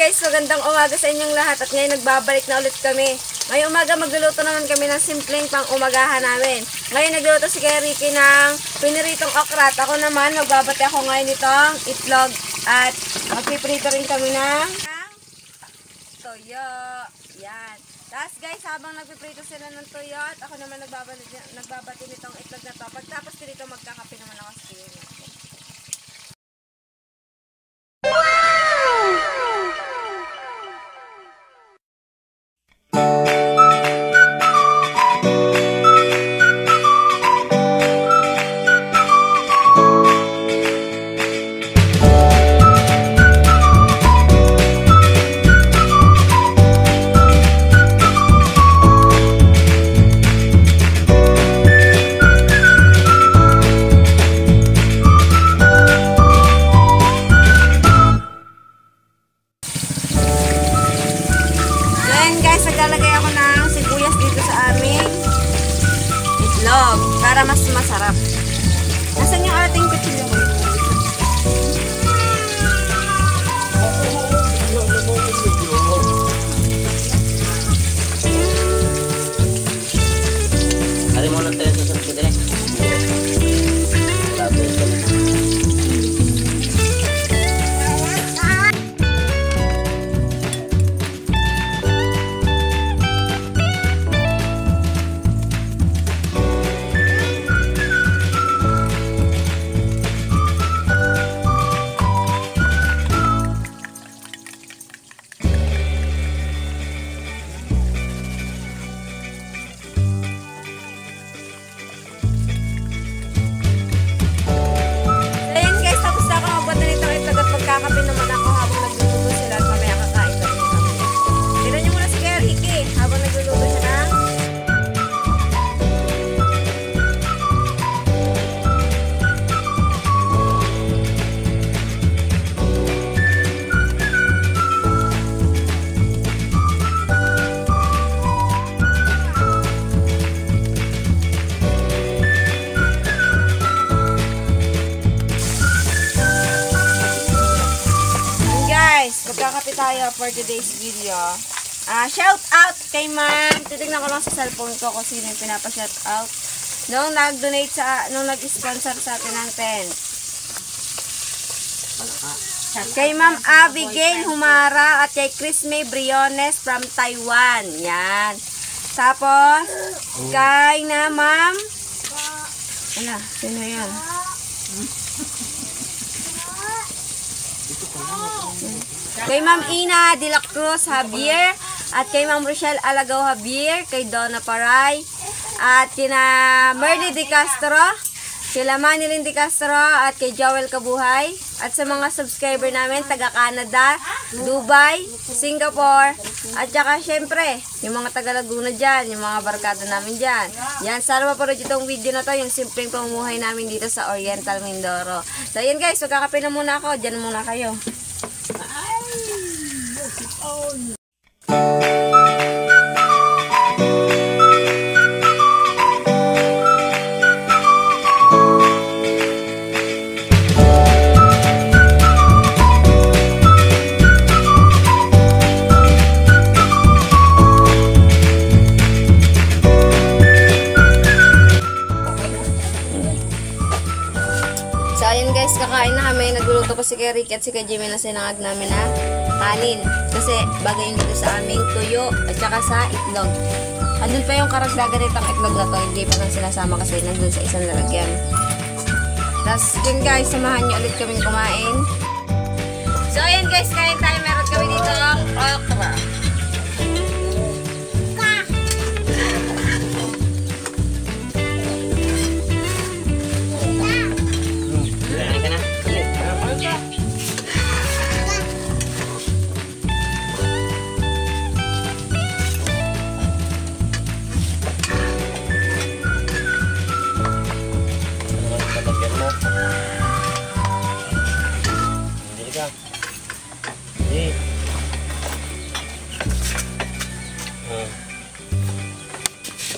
guys, magandang umaga sa inyong lahat at ngayon nagbabalik na ulit kami. Ngayong umaga magluluto naman kami ng simpleng pang umagahan namin. Ngayon nagluto si Kuya Ricky ng piniritong okra at ako naman magbabati ako ngayon nitong itlog at magpiprito rin kami ng toyo. Yan. Tapos guys, habang nagpiprito sila ng toyo at ako naman nagbabati nitong itlog na to. Pagtapos dito magkakape naman ako sa Kuya Ricky. Naglalagay ako ng sibuyas dito sa aming itlog para mas masarap. Nasaan yung ating kutsilyo ko? Hari mo lang tayo sa sunod eh. Kakape naman ako habang nagluluto sila at mamaya kakain na rin kami. Tira niyo muna si Kuya Ricky habang nagluluto siya ng magkakape tayo for today's video. Shout out kay ma'am. Titignan ko lang sa cellphone ko kung sino yung pinapa-shout out. Nung nag-donate nung nag-sponsor sa atin ng tent. Kay ma'am Abigail Humara at kay Chris May Briones from Taiwan. Yan. Tapos, kay na ma'am. Ala, sino yan? Kay Ma'am Ina de la Cruz Javier at kay Ma'am Rochelle Alagaw Javier, kay Donna Paray at kina Merly de Castro, kila Manilyn de Castro at kay Joel Kabuhay at sa mga subscriber namin taga Canada, Dubai, Singapore at saka syempre yung mga taga Laguna dyan, yung mga barkada namin dyan. Yan, sana maparod itong video na to, yung simpleng pamumuhay namin dito sa Oriental Mindoro. So yan guys, magkakape na muna ako, dyan muna kayo. So ayun guys, kakain na kami. Nagluluto ko si Kuya Ricky at si Kuya Jimmy na sinangag namin na kanin. Kasi bagay yun dito sa aming tuyo at saka sa itlog. Andun pa yung karagdagan nitong itlog na to. Hindi pa nang sinasama kasi nandun sa isang lalagyan. Tapos yun guys, samahan nyo ulit kaming kumain. So ayun guys, kain tayo. Meron kami dito ang okra.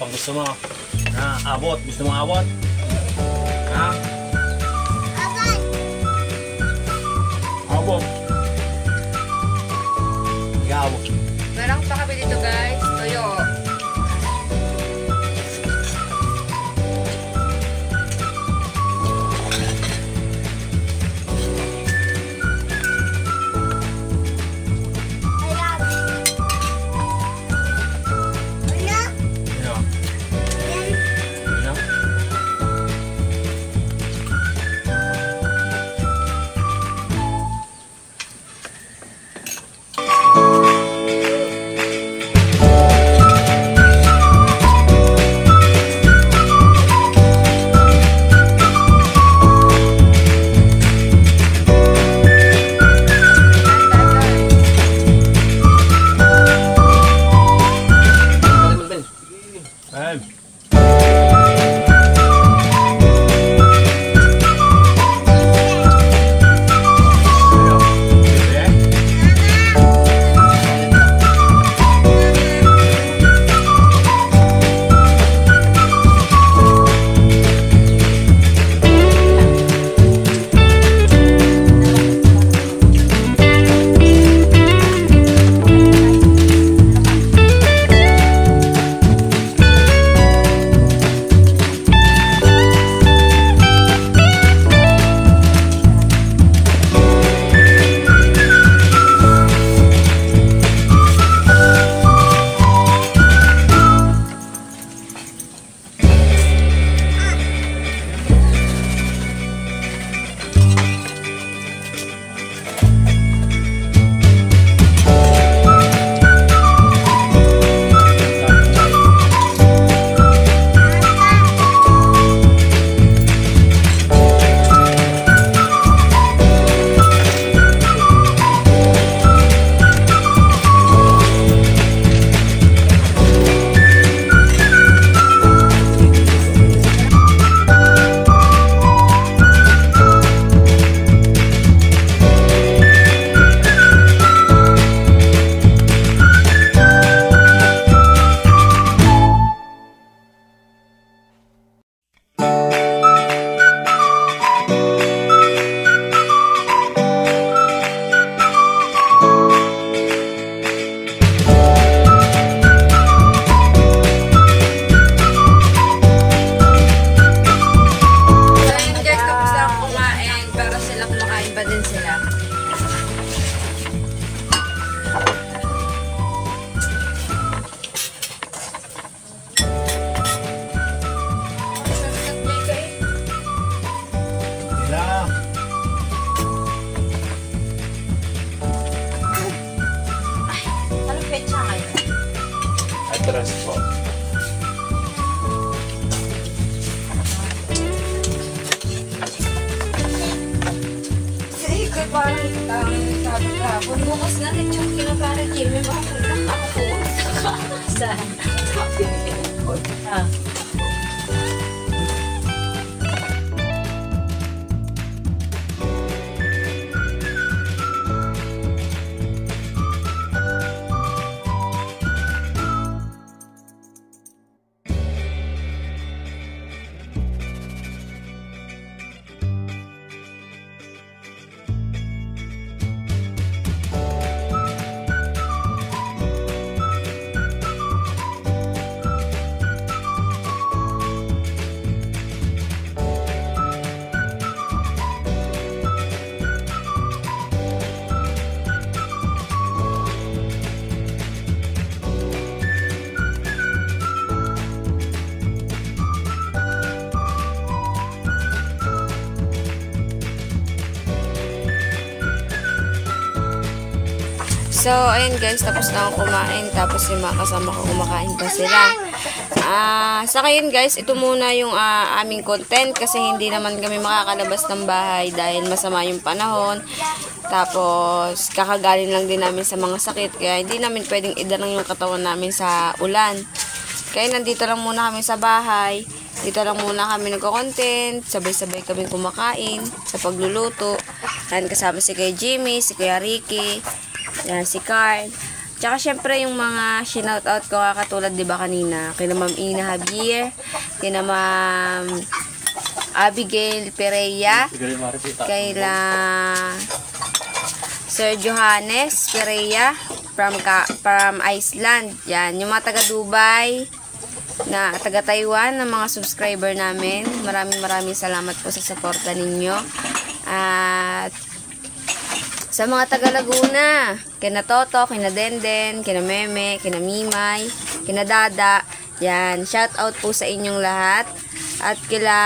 Pang gusto mo na abot, gusto mo abot? Ha? Abot. Meron pa kami dito guys. Toyo. Atras po. Kasi ko parang sabi kahapon, bukas na rin yung kinapara Jimmy, makapunta ako. Saan? So, ayun guys, tapos na ako kumain. Tapos yung mga kasama ko kumakain pa sila. Sa ngayon guys, ito muna yung aming content kasi hindi naman kami makakalabas ng bahay dahil masama yung panahon. Tapos, kakagaling lang din namin sa mga sakit. Kaya hindi namin pwedeng idalang yung katawan namin sa ulan. Kaya nandito lang muna kami sa bahay. Dito lang muna kami nagko-content. Sabay-sabay kami kumakain sa pagluluto. Yan, kasama si Kuya Jimmy, si Kuya Ricky. Yan, si Carl. Tsaka syempre yung mga shoutout ko katulad diba kanina. Kina Ma'am Ina Javier. Kina Ma'am Abigail Pereira. Kayla Sir Johannes Pereira. from Iceland. Yan, yung mga taga Dubai, na taga Taiwan, na mga subscriber namin. Maraming salamat po sa suporta ninyo. At sa mga taga Laguna, kina Toto, kina Denden, kina Meme, kina Mimay, kina Dada, yan, shout out po sa inyong lahat. At kila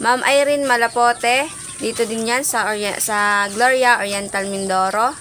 Ma'am Irene Malapote, dito din yan sa Gloria Oriental Mindoro.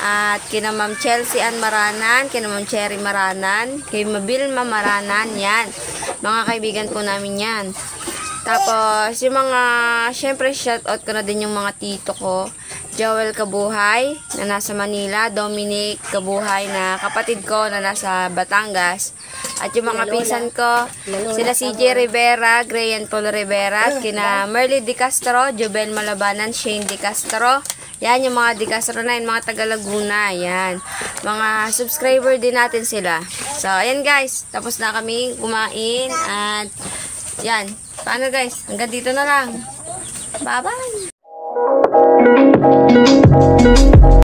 At kina Ma'am Chelsea Ann Maranan, kina Ma'am Cherry Maranan, kay Mabilma Maranan, yan. Mga kaibigan po namin yan. Tapos, yung mga, syempre, shoutout ko na din yung mga tito ko. Joel Kabuhay, na nasa Manila. Dominic Kabuhay, na kapatid ko, na nasa Batangas. At yung mga pinsan ko, sila CJ Rivera, Grayan Paul Rivera, kina Merly Di Castro, Jobel Malabanan, Shane Di Castro. Yan, yung mga Di Castro na, yung mga taga Laguna. Yan. Mga subscriber din natin sila. So, ayan guys. Tapos na kami kumain. At, yan. Paano guys? Hanggang dito na lang. Bye-bye!